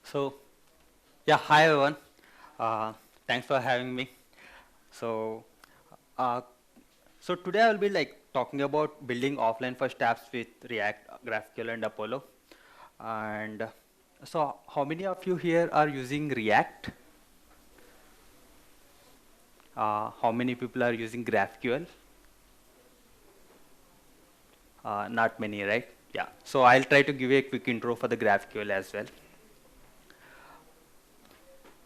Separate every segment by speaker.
Speaker 1: So, yeah, hi everyone. Uh, Thanks for having me. So, uh, so today I will be like talking about building offline first apps with React, GraphQL, and Apollo. And so, how many of you here are using React? How many people are using GraphQL? Not many, right? Yeah. So I'll try to give you a quick intro for the GraphQL as well.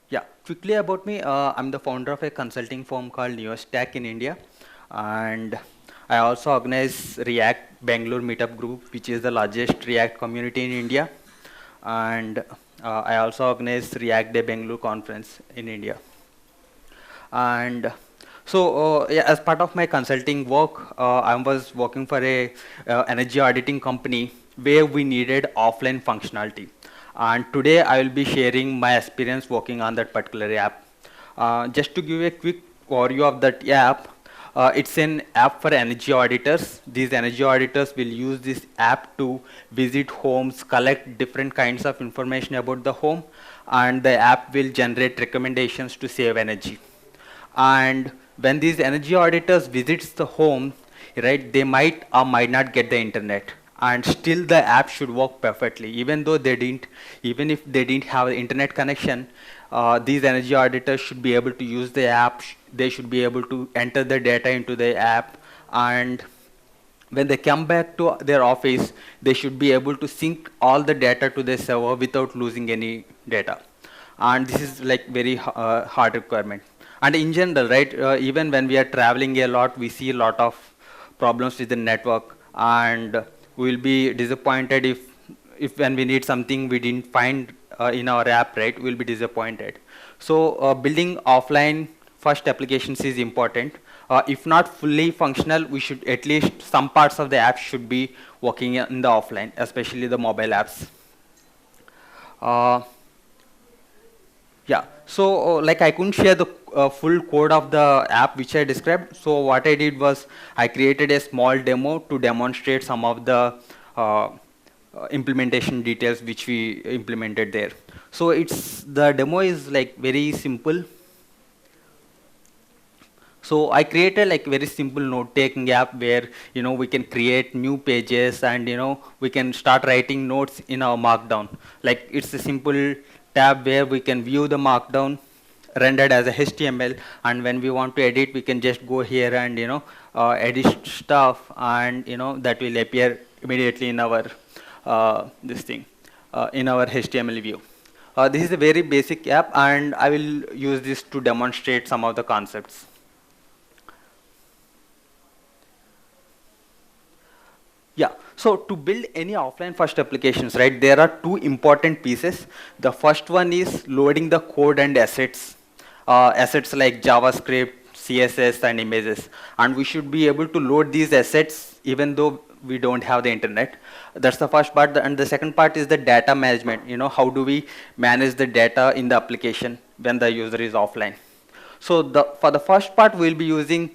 Speaker 1: Yeah, quickly about me, I'm the founder of a consulting firm called NeoStack in India, and I also organize React Bangalore Meetup Group, which is the largest React community in India, and I also organize React Day Bangalore conference in India. And so, yeah, as part of my consulting work, I was working for a energy auditing company where we needed offline functionality. And today I will be sharing my experience working on that particular app. Just to give a quick overview of that app, it's an app for energy auditors. These energy auditors will use this app to visit homes, collect different kinds of information about the home, and the app will generate recommendations to save energy. And when these energy auditors visits the home, right, they might or might not get the internet, and still the app should work perfectly even though they didn't, even if they didn't have the internet connection. These energy auditors should be able to use the app. They should be able to enter the data into the app, and when they come back to their office, they should be able to sync all the data to their server without losing any data. And this is like very hard requirement. And in general, right, even when we are traveling a lot, we see a lot of problems with the network, and we will be disappointed if when we need something we didn't find in our app, right, we'll be disappointed. So building offline first applications is important. If not fully functional, we should at least some parts of the app should be working in the offline, especially the mobile apps. Uh, yeah, so like I couldn't share the full code of the app which I described. So what I did was I created a small demo to demonstrate some of the uh, implementation details which we implemented there. So it's the demo is like very simple. So I created like very simple note-taking app where we can create new pages, and we can start writing notes in our Markdown. Like it's a simple tab where we can view the Markdown rendered as a HTML, and when we want to edit, we can just go here and edit stuff, and that will appear immediately in our this thing in our HTML view. This is a very basic app, and I will use this to demonstrate some of the concepts. Yeah, so to build any offline first applications, right, there are two important pieces. The first one is loading the code and assets, assets like JavaScript, CSS, and images. And we should be able to load these assets even though we don't have the internet. That's the first part. And the second part is the data management. How do we manage the data in the application when the user is offline? So for the first part, we'll be using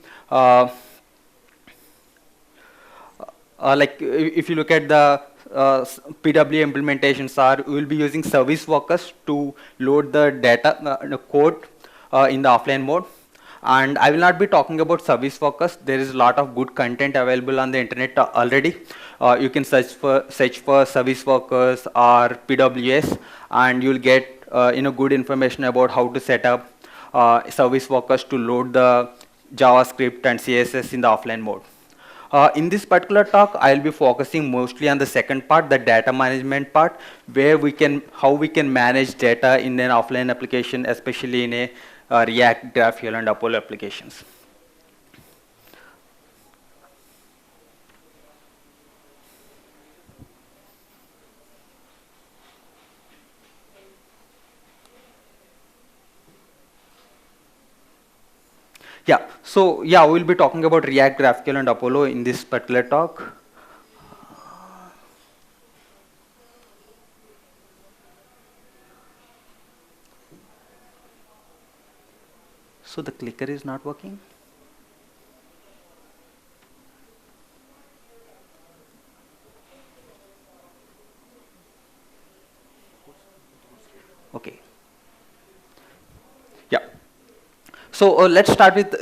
Speaker 1: like if you look at the PW implementations, we will be using service workers to load the data, the code in the offline mode. And I will not be talking about service workers. There is a lot of good content available on the internet already. You can search for service workers or PWS, and you'll get good information about how to set up service workers to load the JavaScript and CSS in the offline mode. In this particular talk, I'll be focusing mostly on the second part, the data management part, where how we can manage data in an offline application, especially in a React, GraphQL, and Apollo applications. Yeah, so yeah, we'll be talking about React, GraphQL, and Apollo in this particular talk. So the clicker is not working. Okay. Yeah. So let's start with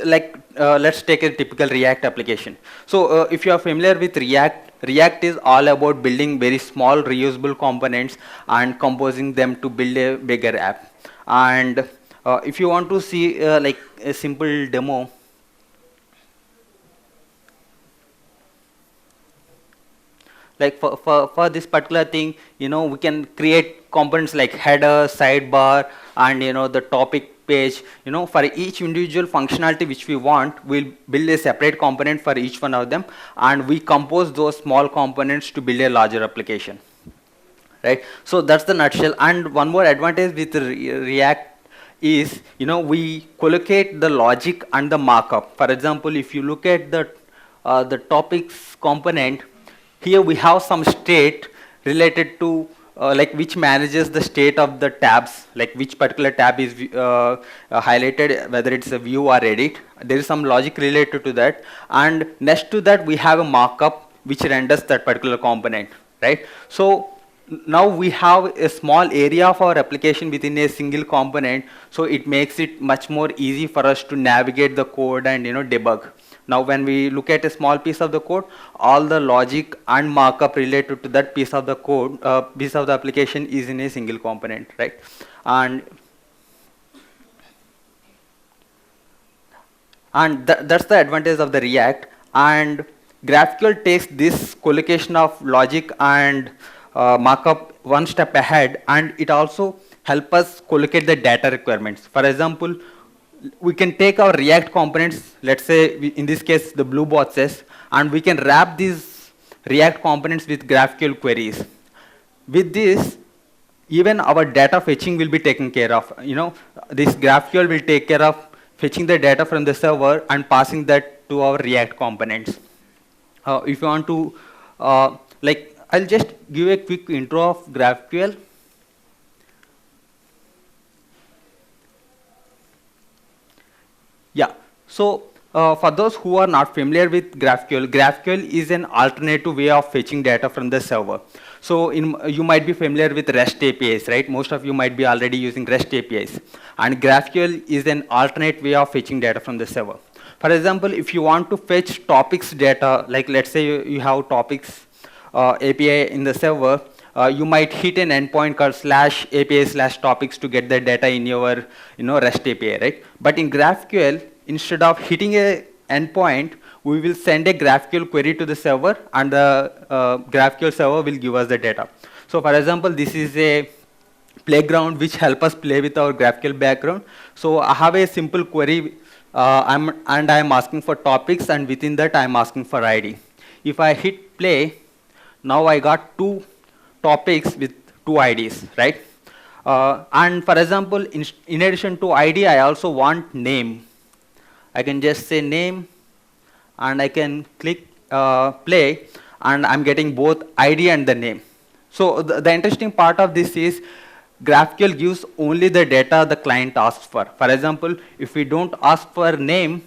Speaker 1: let's take a typical React application. So if you are familiar with React, React is all about building very small reusable components and composing them to build a bigger app. And if you want to see like a simple demo, like for this particular thing, we can create components like header, sidebar, and the topic page. For each individual functionality which we want, we'll build a separate component for each one of them, and we compose those small components to build a larger application, right? So that's the nutshell. And one more advantage with React is, we collocate the logic and the markup. For example, if you look at the topics component, here we have some state related to like which manages the state of the tabs, like which particular tab is highlighted, whether it's a view or edit. There is some logic related to that. And next to that, we have a markup which renders that particular component, right? So now we have a small area of our application within a single component, so it makes it much more easy for us to navigate the code and debug. Now when we look at a small piece of the code, all the logic and markup related to that piece of the code, piece of the application is in a single component, right? And that's the advantage of the React. And GraphQL takes this collocation of logic and markup one step ahead, and it also helps us collocate the data requirements. For example, we can take our React components, let's say in this case the blue boxes, and we can wrap these React components with GraphQL queries. With this, even our data fetching will be taken care of. This GraphQL will take care of fetching the data from the server and passing that to our React components. If you want to, I'll just give a quick intro of GraphQL. Yeah, so for those who are not familiar with GraphQL, GraphQL is an alternative way of fetching data from the server. So you might be familiar with REST APIs, right? Most of you might be already using REST APIs. And GraphQL is an alternate way of fetching data from the server. For example, if you want to fetch topics data, like let's say you have topics API in the server, you might hit an endpoint called /API/topics to get the data in your REST API, right? But in GraphQL, instead of hitting a endpoint, we will send a GraphQL query to the server, and the GraphQL server will give us the data. So for example, this is a playground which help us play with our GraphQL background. So I have a simple query, and I'm asking for topics, and within that I'm asking for ID. If I hit play, now I got two topics with two IDs, right? And for example, in addition to ID, I also want name. I can just say name, and I can click play, and I'm getting both ID and the name. So the interesting part of this is GraphQL gives only the data the client asks for. For example, if we don't ask for name,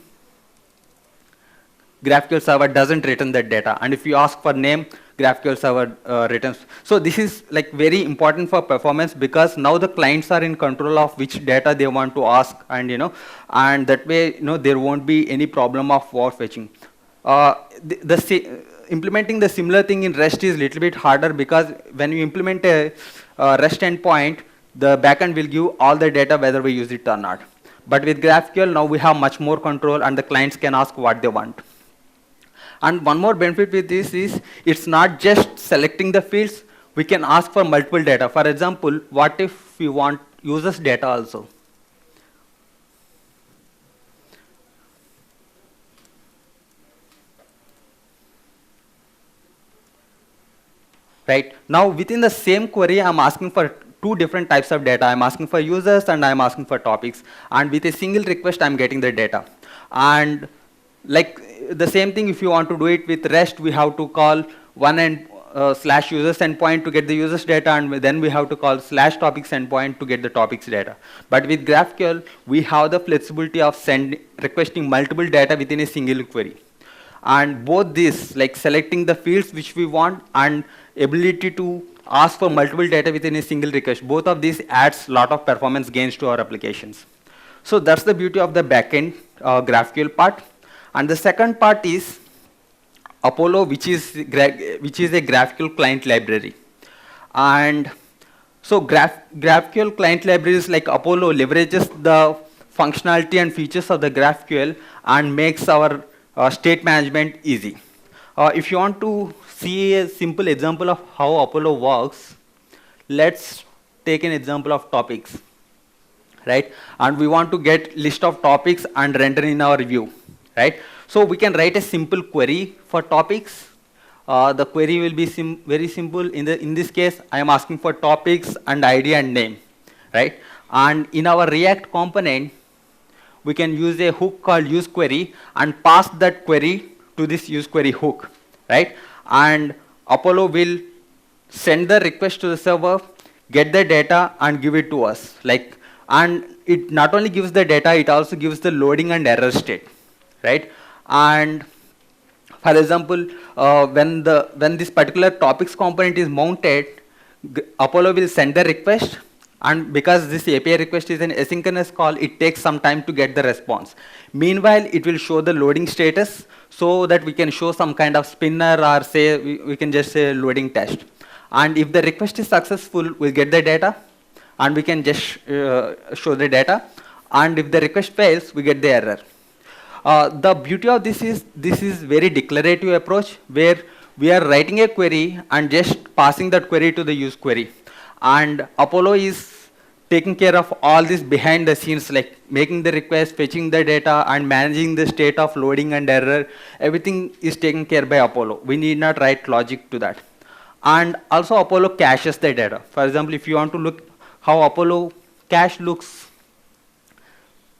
Speaker 1: GraphQL server doesn't return that data. And if you ask for name, GraphQL server returns. So this is like very important for performance, because now the clients are in control of which data they want to ask, and and that way there won't be any problem of war fetching. Implementing the similar thing in REST is a little bit harder, because when you implement a REST endpoint, the backend will give all the data whether we use it or not. But with GraphQL, now we have much more control, and the clients can ask what they want. And one more benefit with this is, it's not just selecting the fields, we can ask for multiple data. For example, what if we want users data also? Right? Now within the same query, I'm asking for two different types of data. I'm asking for users and I'm asking for topics. And with a single request, I'm getting the data. And like the same thing, if you want to do it with REST, we have to call one and /users endpoint to get the users data, and then we have to call /topics endpoint to get the topics data. But with GraphQL, we have the flexibility of requesting multiple data within a single query. And both this, like selecting the fields which we want and ability to ask for multiple data within a single request. Both of these adds lot of performance gains to our applications. So that's the beauty of the backend GraphQL part. And the second part is Apollo, which is a GraphQL client library. And so GraphQL client libraries like Apollo leverages the functionality and features of the GraphQL and makes our state management easy. If you want to see a simple example of how Apollo works, let's take an example of topics, right? And we want to get list of topics and render in our view, right? So we can write a simple query for topics. The query will be very simple. In this case, I am asking for topics and ID and name, right? And in our React component, we can use a hook called useQuery and pass that query to this useQuery hook, right? And Apollo will send the request to the server, get the data, and give it to us. And it not only gives the data, it also gives the loading and error state, right? And for example, when this particular topics component is mounted, Apollo will send the request, and because this API request is an asynchronous call, it takes some time to get the response. Meanwhile, it will show the loading status so that we can show some kind of spinner, or say we can just say loading test. And if the request is successful, we'll get the data and we can just show the data. And if the request fails, we get the error. The beauty of this is very declarative approach where we are writing a query and just passing that query to the use query. And Apollo is taking care of all this behind the scenes, like making the request, fetching the data, and managing the state of loading and error. Everything is taken care by Apollo. We need not write logic to that. And also Apollo caches the data. For example, if you want to look how Apollo cache looks,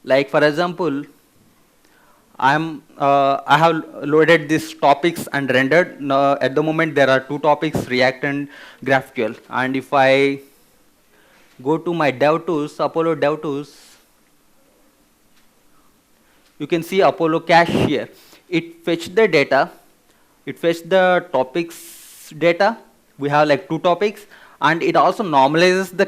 Speaker 1: like for example, I have loaded these topics and rendered. Now, at the moment, there are two topics, React and GraphQL. And if I go to my DevTools, Apollo DevTools, you can see Apollo cache here. It fetched the data. It fetched the topics data. We have like two topics, and it also normalizes the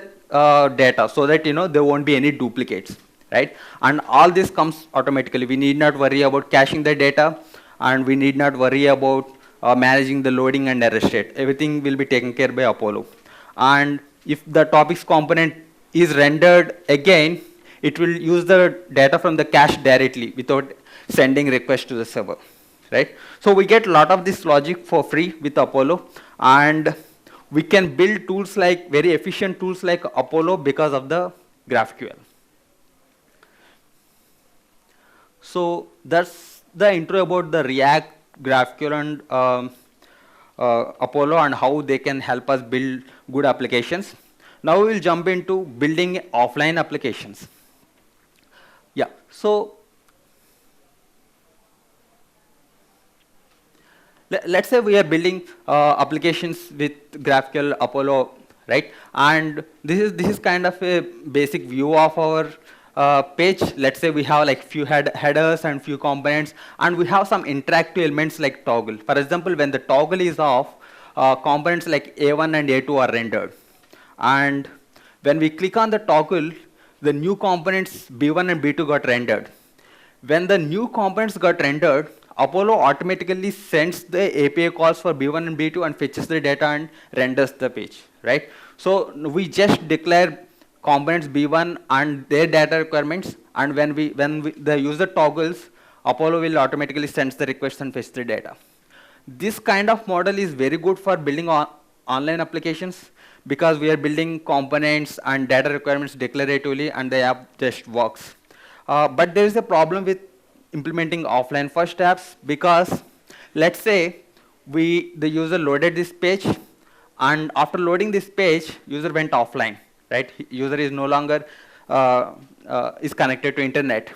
Speaker 1: data so that there won't be any duplicates. Right? And all this comes automatically. We need not worry about caching the data, and we need not worry about managing the loading and error state. Everything will be taken care by Apollo. And if the topics component is rendered again, it will use the data from the cache directly without sending request to the server. Right? So we get a lot of this logic for free with Apollo, and we can build tools like very efficient tools like Apollo because of the GraphQL. So that's the intro about the React, GraphQL, and Apollo, and how they can help us build good applications. Now we will jump into building offline applications. Yeah, so let's say we are building applications with GraphQL, Apollo, right? And this is kind of a basic view of our page. Let's say we have like few headers and few components, and we have some interactive elements like toggle. For example, when the toggle is off, components like A1 and A2 are rendered. And when we click on the toggle, the new components B1 and B2 got rendered. When the new components got rendered, Apollo automatically sends the API calls for B1 and B2 and fetches the data and renders the page, right? So we just declare components B1 and their data requirements, and when the user toggles, Apollo will automatically send the request and fetch the data. This kind of model is very good for building online applications because we are building components and data requirements declaratively, and the app just works. But there is a problem with implementing offline first apps, because let's say the user loaded this page, and after loading this page, user went offline. Right? User is no longer is connected to internet,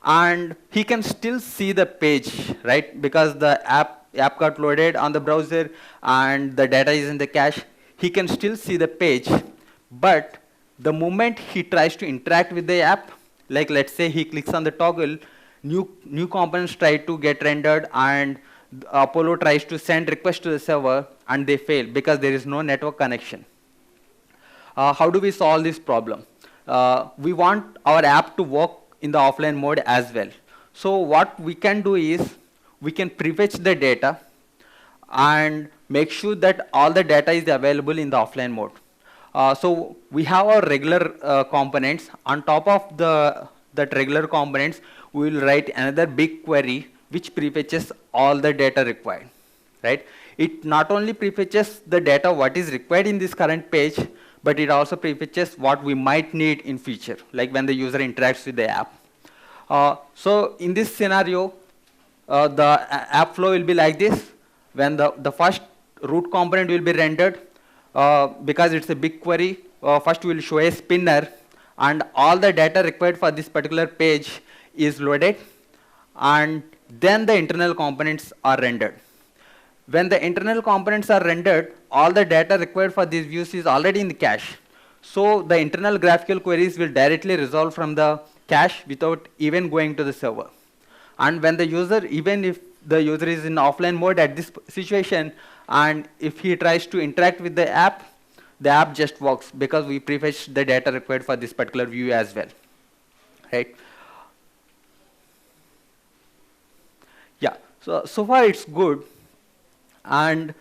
Speaker 1: and he can still see the page, right? Because the app got loaded on the browser and the data is in the cache. He can still see the page, but the moment he tries to interact with the app, like let's say he clicks on the toggle, new components try to get rendered, and Apollo tries to send request to the server. and they fail because there is no network connection. How do we solve this problem? We want our app to work in the offline mode as well. So what we can do is we can prefetch the data and make sure that all the data is available in the offline mode. So we have our regular components. On top of that regular components, we will write another big query which prefetches all the data required. Right? It not only prefetches the data what is required in this current page, but it also prefetches what we might need in future, like when the user interacts with the app. So in this scenario, the app flow will be like this. When the first root component will be rendered, because it's a big query, first we will show a spinner, and all the data required for this particular page is loaded, and then the internal components are rendered. When the internal components are rendered, all the data required for these views is already in the cache. So the internal graphical queries will directly resolve from the cache without even going to the server. And when the user, even if the user is in offline mode at this situation, and if he tries to interact with the app just works because we prefetched the data required for this particular view as well. Right? Yeah, so far it's good. And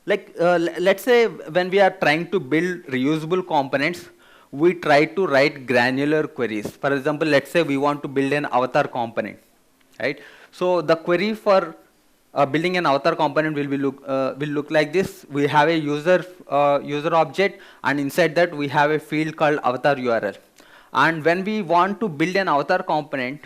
Speaker 1: like let's say when we are trying to build reusable components, we try to write granular queries. For example, let's say we want to build an avatar component, right? So the query for building an avatar component will look like this. We have a user object, and inside that we have a field called avatar URL. And when we want to build an avatar component,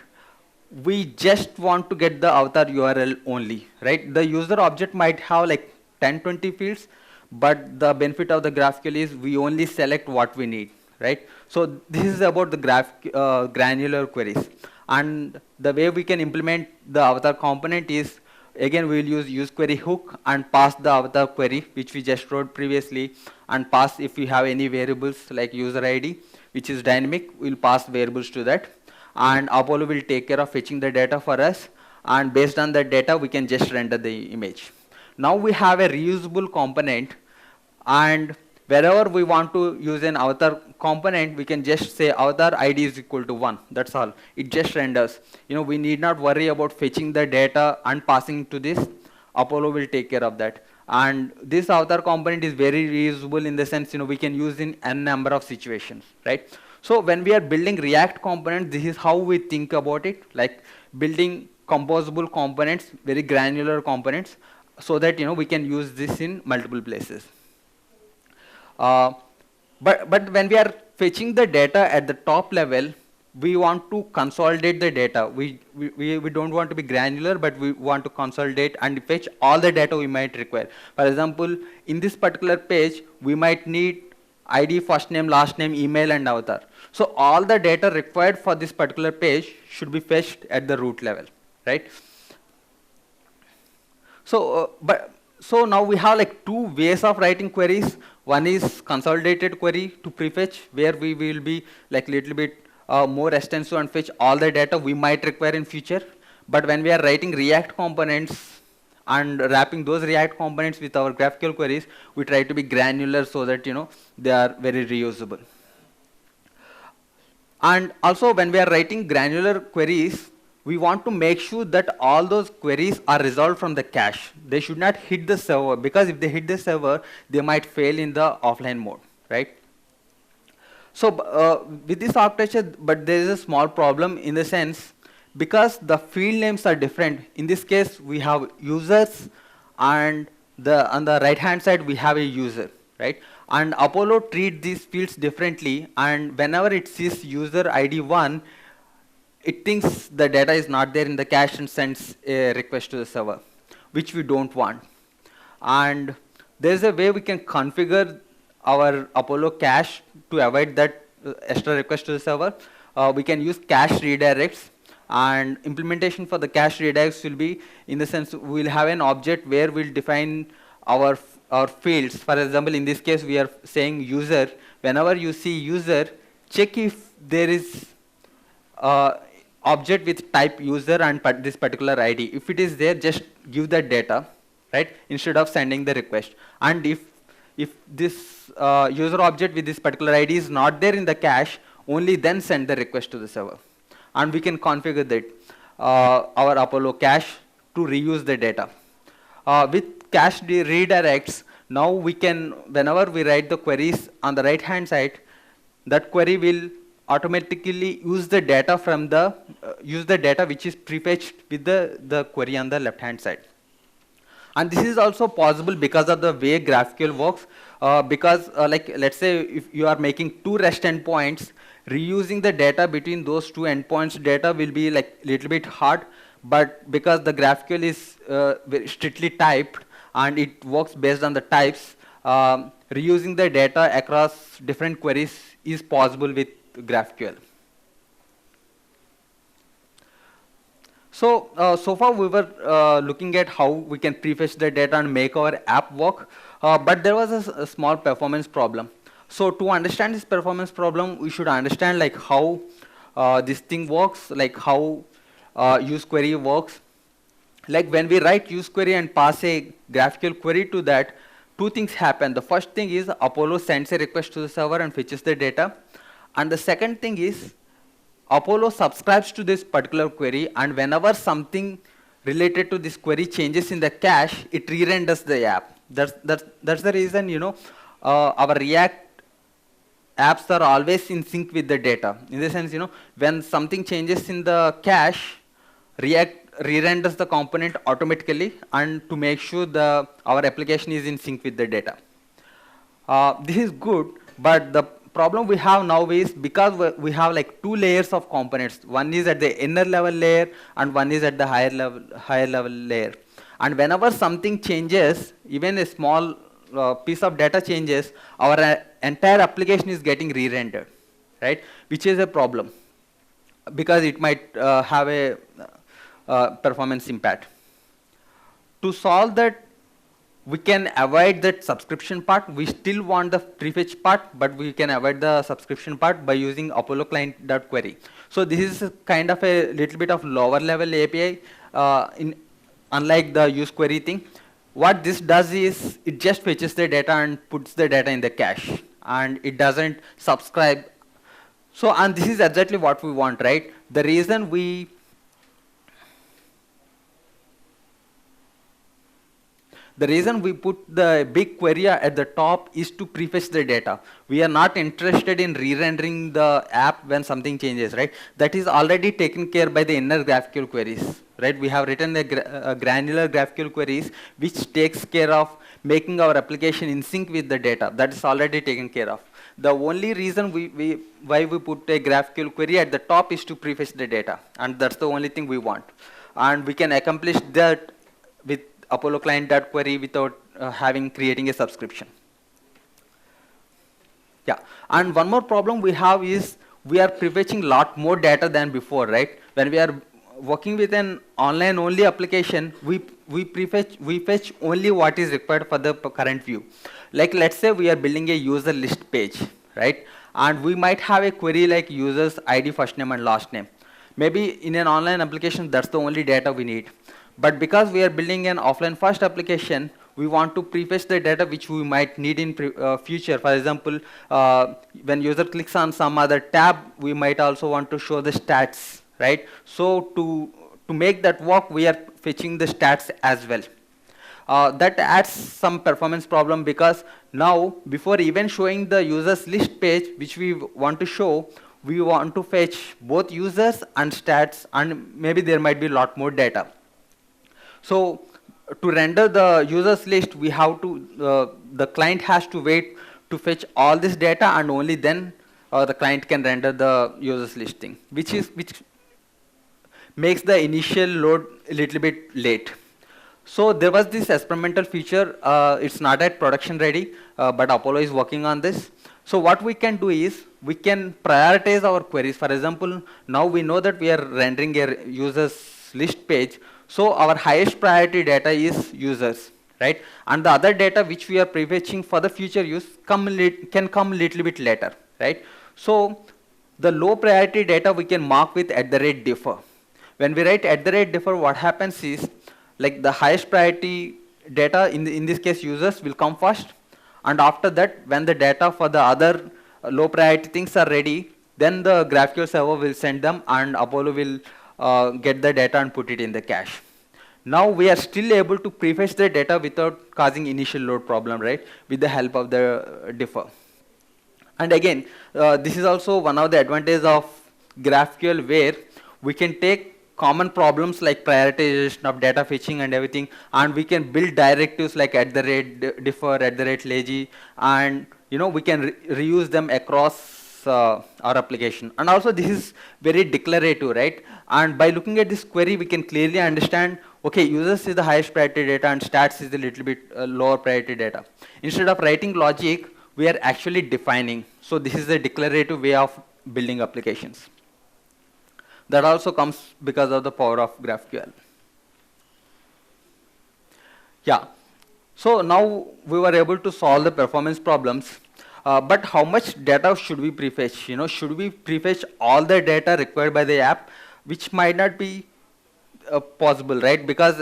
Speaker 1: we just want to get the avatar URL only, right? The user object might have like 10-20 fields, but the benefit of the GraphQL is we only select what we need, right? So this is about the granular queries. And the way we can implement the avatar component is, again, we will use query hook and pass the avatar query, which we just wrote previously, and pass if we have any variables like user ID, which is dynamic, we'll pass variables to that. And Apollo will take care of fetching the data for us, and based on that data we can just render the image. Now we have a reusable component, and wherever we want to use an avatar component, we can just say avatar ID is equal to 1. That's all. It just renders. We need not worry about fetching the data and passing to this. Apollo will take care of that. And this avatar component is very reusable in the sense, we can use in n number of situations, right? So when we are building React components, this is how we think about it, like building composable components, very granular components, so that we can use this in multiple places. But when we are fetching the data at the top level, we want to consolidate the data. We don't want to be granular, but we want to consolidate and fetch all the data we might require. For example, in this particular page, we might need ID, first name, last name, email, and avatar. So all the data required for this particular page should be fetched at the root level, right? So, so now we have like two ways of writing queries. One is consolidated query to prefetch, where we will be like little bit more extensive and fetch all the data we might require in future. But when we are writing React components and wrapping those React components with our GraphQL queries, we try to be granular so that they are very reusable. And also when we are writing granular queries, we want to make sure that all those queries are resolved from the cache. They should not hit the server, because if they hit the server, they might fail in the offline mode, right? So with this architecture, but there is a small problem in the sense, because the field names are different. In this case, we have users, and on the right hand side we have a user, right? And Apollo treats these fields differently, and whenever it sees user ID 1, it thinks the data is not there in the cache and sends a request to the server, which we don't want. And there's a way we can configure our Apollo cache to avoid that extra request to the server. We can use cache redirects, and implementation for the cache redirects will be, in the sense, we'll have an object where we'll define our fields. For example, in this case, we are saying user. Whenever you see user, check if there is object with type user and this particular ID. If it is there, just give that data. right? Instead of sending the request. And if this user object with this particular ID is not there in the cache, only then send the request to the server. And we can configure that our Apollo cache to reuse the data. With cache redirects, now we can, whenever we write the queries on the right hand side, that query will automatically use the data from the which is prefetched with the query on the left hand side. And this is also possible because of the way GraphQL works. Because like let's say if you are making two REST endpoints, reusing the data between those two endpoints data will be like little bit hard. But because the GraphQL is very strictly typed and it works based on the types, reusing the data across different queries is possible with GraphQL. So, so far we were looking at how we can prefetch the data and make our app work, but there was a small performance problem. So to understand this performance problem, we should understand like how this thing works, like how useQuery works. Like when we write useQuery and pass a GraphQL query to that, two things happen. The first thing is Apollo sends a request to the server and fetches the data. And the second thing is Apollo subscribes to this particular query, and whenever something related to this query changes in the cache, it re-renders the app. That's the reason, you know, our React apps are always in sync with the data. In the sense, you know, when something changes in the cache, React re-renders the component automatically, and to make sure our application is in sync with the data. This is good, but the problem we have now is because we have like two layers of components. One is at the inner level layer and one is at the higher level layer. And whenever something changes, even a small piece of data changes, our entire application is getting re-rendered, right? Which is a problem because it might have a performance impact. To solve that, we can avoid that subscription part. We still want the prefetch part, but we can avoid the subscription part by using Apollo client.query. So this is kind of a little bit of lower level API, unlike the useQuery thing. What this does is it just fetches the data and puts the data in the cache, and it doesn't subscribe. So, and this is exactly what we want, right? The reason we put the big query at the top is to prefetch the data. We are not interested in re-rendering the app when something changes, right? That is already taken care by the inner GraphQL queries, right? We have written a granular GraphQL queries which takes care of making our application in sync with the data. That is already taken care of. The only reason why we put a GraphQL query at the top is to prefetch the data, and that's the only thing we want. And we can accomplish that with Apollo client.query without creating a subscription. Yeah, and one more problem we have is we are prefetching a lot more data than before, right? When we are working with an online only application, we fetch only what is required for the current view. Like let's say we are building a user list page, right? And we might have a query like user's ID, first name and last name. Maybe in an online application, that's the only data we need. But because we are building an offline first application, we want to prefetch the data which we might need in future. For example, when user clicks on some other tab, we might also want to show the stats, right? So to make that work, we are fetching the stats as well. That adds some performance problem because now before even showing the users list page which we want to show, we want to fetch both users and stats, and maybe there might be a lot more data. So to render the users list, we have to, the client has to wait to fetch all this data, and only then the client can render the users listing, which makes the initial load a little bit late. So there was this experimental feature. It's not at production ready, but Apollo is working on this. So what we can do is we can prioritize our queries. For example, now we know that we are rendering a users list page. So our highest priority data is users, right? And the other data which we are prefetching for the future use can come a little bit later, right? So the low priority data we can mark with @differ. When we write @differ, what happens is like the highest priority data in this case users will come first, and after that when the data for the other low priority things are ready, then the GraphQL server will send them and Apollo will get the data and put it in the cache. Now we are still able to prefetch the data without causing initial load problem, right, with the help of the differ. And again, this is also one of the advantages of GraphQL, where we can take common problems like prioritization of data fetching and everything, and we can build directives like @differ, @lazy, and we can reuse them across our application. And also this is very declarative, right? And by looking at this query, we can clearly understand, okay, users is the highest priority data and stats is a little bit lower priority data. Instead of writing logic, we are actually defining. So this is a declarative way of building applications. That also comes because of the power of GraphQL. Yeah. So now we were able to solve the performance problems. But how much data should we prefetch? Should we prefetch all the data required by the app, which might not be possible, right? Because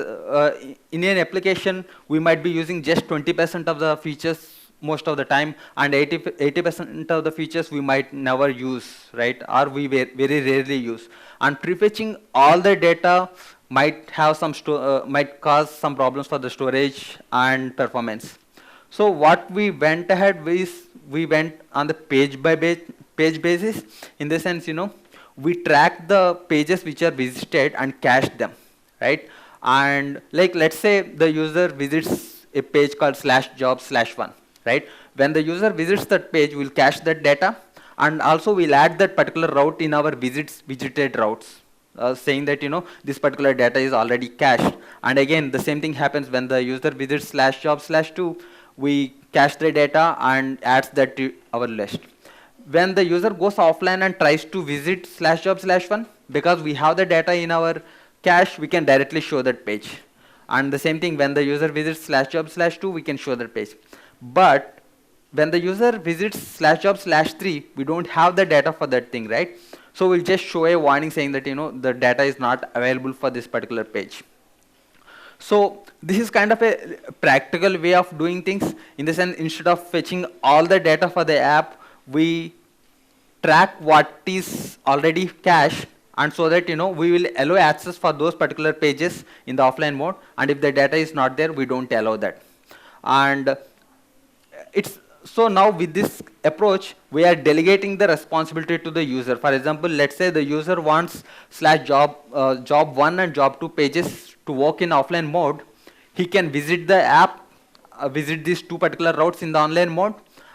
Speaker 1: in an application, we might be using just 20% of the features most of the time, and 80% of the features we might never use, right? Or we very rarely use. And prefetching all the data might have some might cause some problems for the storage and performance. So what we went ahead with, we went on the page basis. In the sense, we track the pages which are visited and cache them, right? And like, let's say the user visits a page called /job/1, right? When the user visits that page, we'll cache that data, and also we'll add that particular route in our visited routes, saying that this particular data is already cached. And again, the same thing happens when the user visits /job/2. We cache the data and adds that to our list. When the user goes offline and tries to visit /job/1, because we have the data in our cache, we can directly show that page. And the same thing, when the user visits /job/2, we can show that page. But when the user visits /job/3, we don't have the data for that thing, right? So we'll just show a warning saying that the data is not available for this particular page. So this is kind of a practical way of doing things, in the sense, instead of fetching all the data for the app, we track what is already cached, and so that we will allow access for those particular pages in the offline mode, and if the data is not there, we don't allow that. And so now with this approach, we are delegating the responsibility to the user. For example, let's say the user wants /job1 and job2 pages to work in offline mode. He can visit the app, visit these two particular routes in the online mode,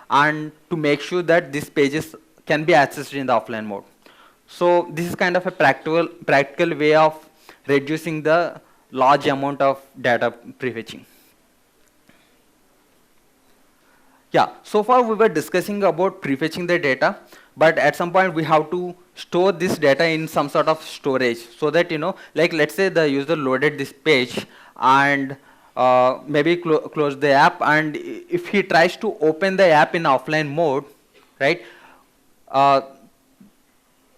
Speaker 1: and to make sure that these pages can be accessed in the offline mode. So this is kind of a practical way of reducing the large amount of data prefetching. Yeah, so far we were discussing about prefetching the data, but at some point we have to store this data in some sort of storage, so that like, let's say the user loaded this page and maybe close the app, and if he tries to open the app in offline mode, right,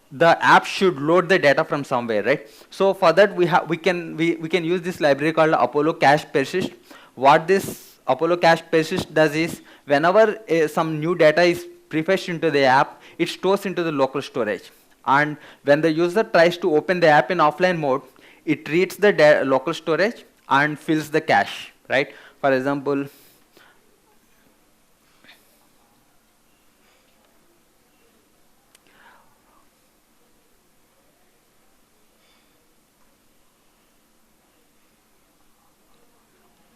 Speaker 1: the app should load the data from somewhere, right? So for that we can use this library called Apollo Cache Persist. What this Apollo Cache Persist does is, whenever some new data is prefetched into the app, it stores into the local storage. And when the user tries to open the app in offline mode, it reads the local storage and fills the cache, right? For example,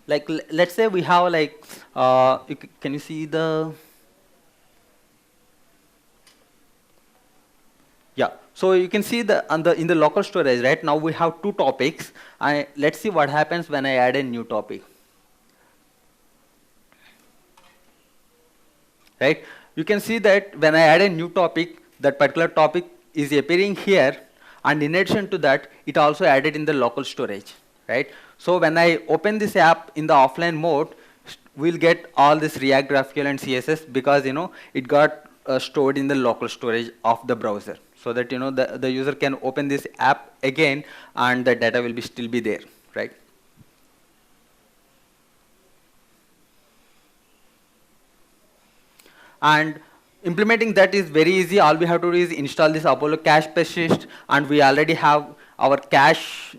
Speaker 1: like, let's say we have like, can you see the, yeah, so you can see in the local storage, right? Now we have two topics. Let's see what happens when I add a new topic. Right? You can see that when I add a new topic, that particular topic is appearing here, and in addition to that, it also added in the local storage, right? So when I open this app in the offline mode, we'll get all this React, GraphQL, and CSS, because it got stored in the local storage of the browser, so that the user can open this app again and the data will still be there, right? And implementing that is very easy. All we have to do is install this Apollo Cache Persist, and we already have our cache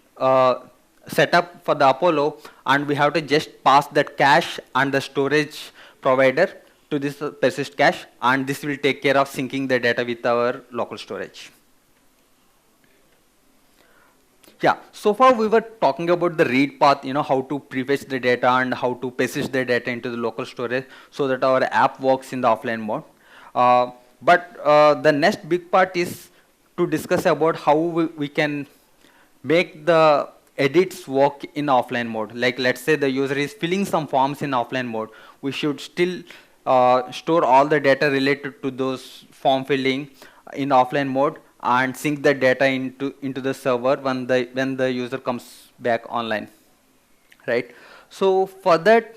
Speaker 1: set up for the Apollo, and we have to just pass that cache and the storage provider to this persist cache, and this will take care of syncing the data with our local storage. Yeah, so far we were talking about the read path, how to prefetch the data and how to persist the data into the local storage so that our app works in the offline mode. But the next big part is to discuss about how we can make the edits work in offline mode. Like, let's say the user is filling some forms in offline mode. We should still store all the data related to those form filling in offline mode and sync the data into the server when the user comes back online, right? So for that,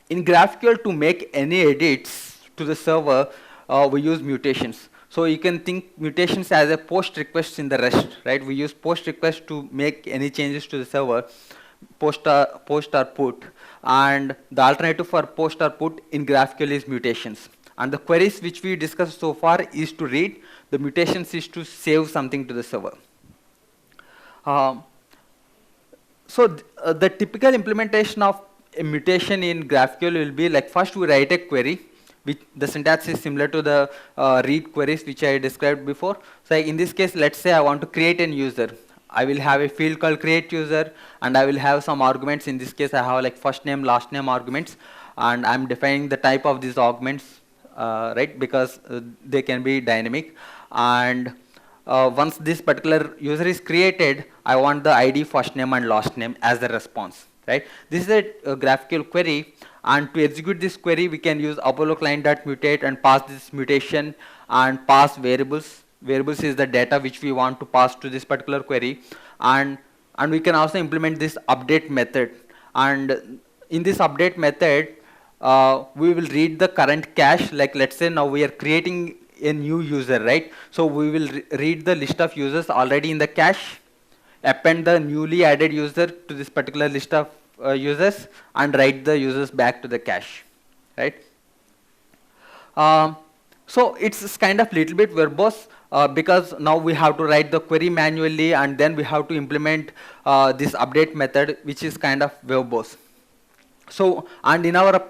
Speaker 1: in GraphQL, to make any edits to the server, we use mutations. So you can think mutations as a post request in the REST, right? We use post request to make any changes to the server, post or put, and the alternative for post or put in GraphQL is mutations. And the queries which we discussed so far is to read, the mutations is to save something to the server. The typical implementation of a mutation in GraphQL will be like, first we write a query, which the syntax is similar to the read queries which I described before. So in this case, let's say I want to create a user. I will have a field called create user, and I will have some arguments. In this case, I have like first name, last name arguments, and I'm defining the type of these arguments, right, because they can be dynamic. And once this particular user is created, I want the ID, first name, and last name as the response, right? This is a GraphQL query, and to execute this query, we can use Apollo client.mutate and pass this mutation and pass variables. Variables is the data which we want to pass to this particular query, and we can also implement this update method. And in this update method, we will read the current cache. Like, let's say now we are creating a new user, right? So we will read the list of users already in the cache, append the newly added user to this particular list of users, and write the users back to the cache, right? So it's kind of little bit verbose, because now we have to write the query manually, and then we have to implement this update method, which is kind of verbose. So, and in our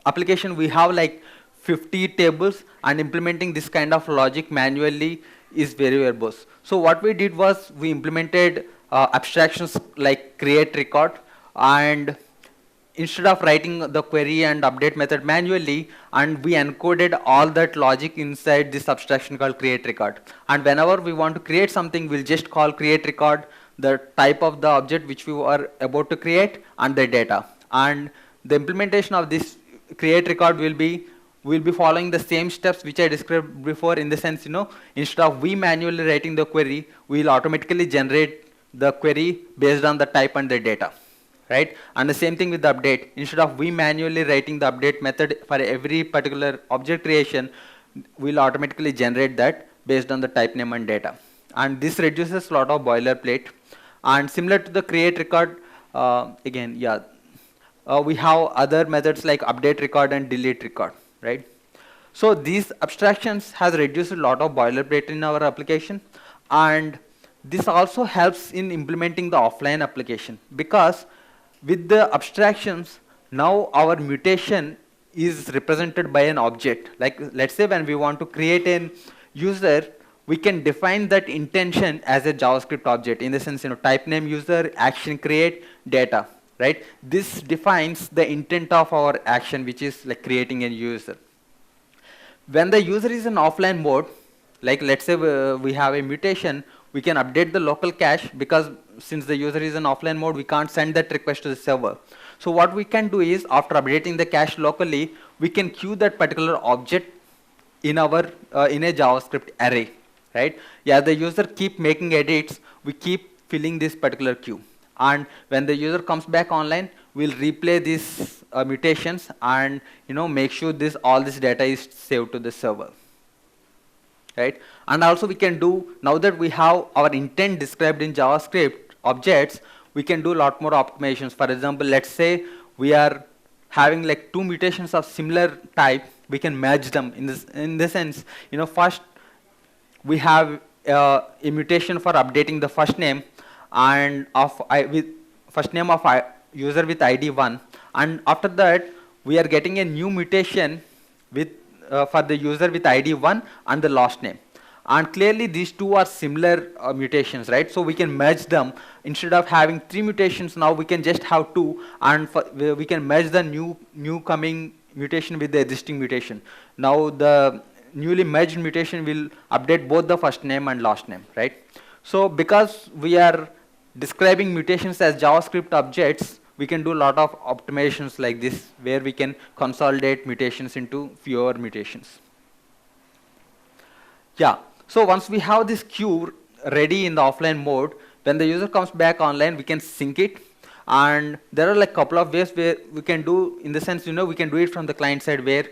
Speaker 1: application, we have like 50 tables, and implementing this kind of logic manually is very verbose. So what we did was we implemented abstractions like create record, and instead of writing the query and update method manually, and we encoded all that logic inside this abstraction called create record. And whenever we want to create something, we'll just call create record, the type of the object which we are about to create, and the data. And the implementation of this create record will be, we'll be following the same steps which I described before, in the sense, instead of we manually writing the query, we'll automatically generate the query based on the type and the data, right? And the same thing with the update. Instead of we manually writing the update method for every particular object creation, we'll automatically generate that based on the type name and data. And this reduces a lot of boilerplate. And similar to the create record, again, yeah, we have other methods like update record and delete record, right? So these abstractions has reduced a lot of boilerplate in our application, and this also helps in implementing the offline application, because with the abstractions, now our mutation is represented by an object. Like, let's say when we want to create a user, we can define that intention as a JavaScript object, in the sense, type name user, action create, data, right? This defines the intent of our action, which is like creating a user. When the user is in offline mode, like let's say we have a mutation, we can update the local cache, because since the user is in offline mode, we can't send that request to the server. So what we can do is, after updating the cache locally, we can queue that particular object in our in a JavaScript array, right? Yeah, the user keep making edits, we keep filling this particular queue. And when the user comes back online, we'll replay these mutations and make sure all this data is saved to the server, right? And also we can do, now that we have our intent described in JavaScript objects, we can do a lot more optimizations. For example, let's say we are having like two mutations of similar type, we can merge them in this sense. First we have a mutation for updating the first name and with first name of user with ID 1, and after that we are getting a new mutation with for the user with ID 1 and the last name. And clearly these two are similar mutations, right? So we can merge them. Instead of having 3 mutations, now we can just have 2, and we can merge the new coming mutation with the existing mutation. Now the newly merged mutation will update both the first name and last name, right? So because we are describing mutations as JavaScript objects, we can do a lot of optimizations like this, where we can consolidate mutations into fewer mutations. Yeah, so once we have this queue ready in the offline mode, when the user comes back online, we can sync it. And there are like couple of ways where we can do, in the sense, we can do it from the client side, where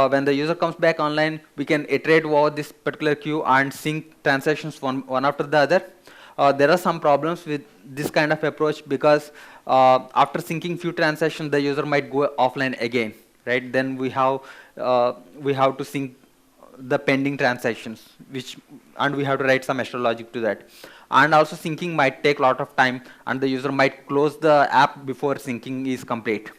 Speaker 1: when the user comes back online, we can iterate over this particular queue and sync transactions one after the other. There are some problems with this kind of approach, because after syncing few transactions, the user might go offline again, right? Then we have to sync the pending transactions, and we have to write some extra logic to that. And also syncing might take a lot of time, and the user might close the app before syncing is complete.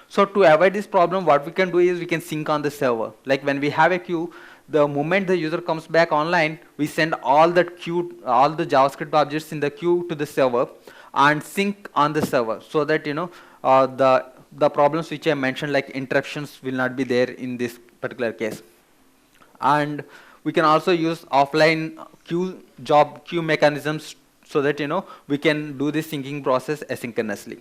Speaker 1: So to avoid this problem, what we can do is we can sync on the server. Like when we have a queue, the moment the user comes back online, we send all the JavaScript objects in the queue to the server and sync on the server, so that the problems which I mentioned, like interruptions, will not be there in this particular case. And we can also use offline queue mechanisms, so that we can do this syncing process asynchronously.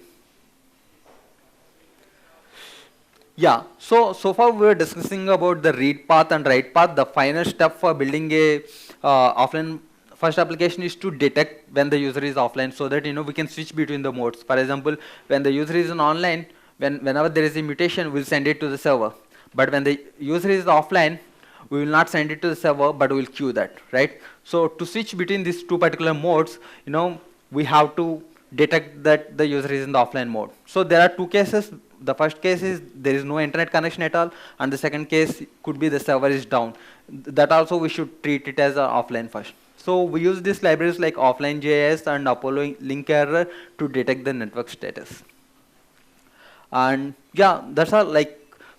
Speaker 1: Yeah, so far we were discussing about the read path and write path. The final step for building a offline first application is to detect when the user is offline, so that we can switch between the modes. For example, when the user is online, whenever there is a mutation, we'll send it to the server. But when the user is offline, we will not send it to the server, but we'll queue that, right? So to switch between these two particular modes, we have to detect that the user is in the offline mode. So there are two cases. The first case is there is no internet connection at all, and the second case could be the server is down. That also we should treat it as offline first. So we use these libraries like offline.js and Apollo link error to detect the network status. And yeah, that's all.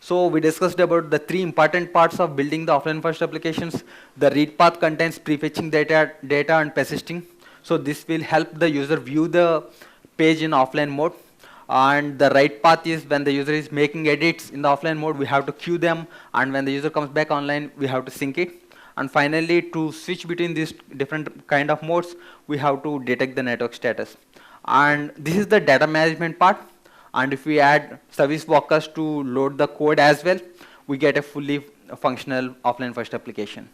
Speaker 1: So we discussed about the 3 important parts of building the offline first applications. The read path contains prefetching data and persisting. So this will help the user view the page in offline mode. And the write path is when the user is making edits in the offline mode, we have to queue them. And when the user comes back online, we have to sync it. And finally, to switch between these different kind of modes, we have to detect the network status. And this is the data management part. And if we add service workers to load the code as well, we get a fully functional offline first application.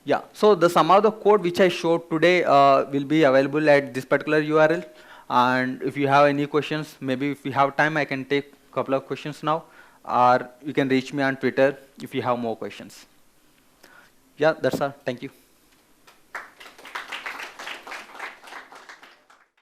Speaker 1: Yeah, so the sum of the code which I showed today will be available at this particular URL. And if you have any questions, maybe if we have time, I can take a couple of questions now, or you can reach me on Twitter if you have more questions. Yeah, that's all. Thank you.